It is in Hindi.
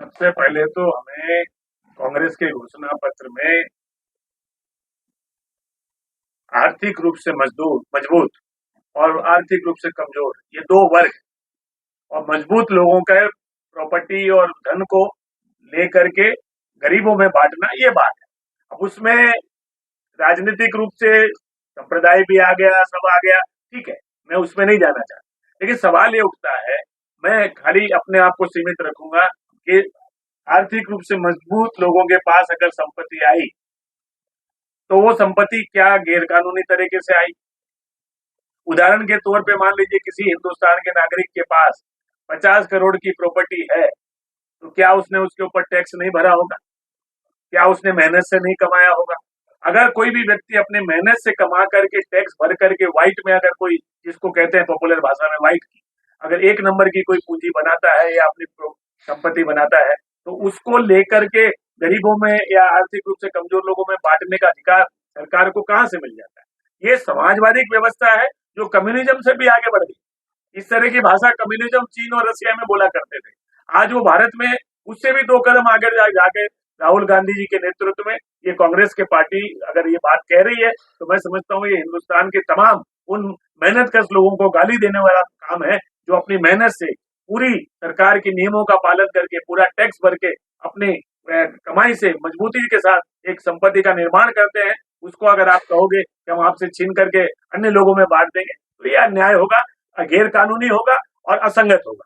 सबसे पहले तो हमें कांग्रेस के घोषणा पत्र में आर्थिक रूप से मजबूत और आर्थिक रूप से कमजोर ये दो वर्ग और मजबूत लोगों का प्रॉपर्टी और धन को लेकर के गरीबों में बांटना ये बात है। अब उसमें राजनीतिक रूप से संप्रदाय भी आ गया, सब आ गया, ठीक है, मैं उसमें नहीं जाना चाहता। लेकिन सवाल ये उठता है, मैं खाली अपने आप को सीमित रखूंगा कि आर्थिक रूप से मजबूत लोगों के पास अगर संपत्ति आई तो वो संपत्ति क्या गैरकानूनी तरीके से आई? उदाहरण के तौर पे मान लीजिए किसी हिंदुस्तान के नागरिक के पास 50 करोड़ की प्रॉपर्टी है, तो क्या उसने उसके ऊपर टैक्स नहीं भरा होगा? क्या उसने मेहनत से नहीं कमाया होगा? अगर कोई भी व्यक्ति अपने मेहनत से कमा करके टैक्स भर करके व्हाइट में, अगर कोई, जिसको कहते हैं पॉपुलर भाषा में व्हाइट की, अगर एक नंबर की कोई पूंजी बनाता है या अपनी संपत्ति बनाता है, तो उसको लेकर के गरीबों में या आर्थिक रूप से कमजोर लोगों में बांटने का अधिकार सरकार को कहां से मिल जाता है? ये समाजवादी व्यवस्था है जो कम्युनिज्म से भी आगे बढ़ गई। इस तरह की भाषा कम्युनिज्म चीन और रशिया में बोला करते थे। आज वो भारत में उससे भी 2 कदम आगे जाके राहुल गांधी जी के नेतृत्व में ये कांग्रेस के पार्टी अगर ये बात कह रही है, तो मैं समझता हूँ ये हिंदुस्तान के तमाम उन मेहनतकश लोगों को गाली देने वाला काम है, जो अपनी मेहनत से पूरी सरकार के नियमों का पालन करके पूरा टैक्स भर के अपनी कमाई से मजबूती के साथ एक संपत्ति का निर्माण करते हैं। उसको अगर आप कहोगे कि हम आपसे छीन करके अन्य लोगों में बांट देंगे, तो यह अन्याय होगा, गैर कानूनी होगा और असंगत होगा।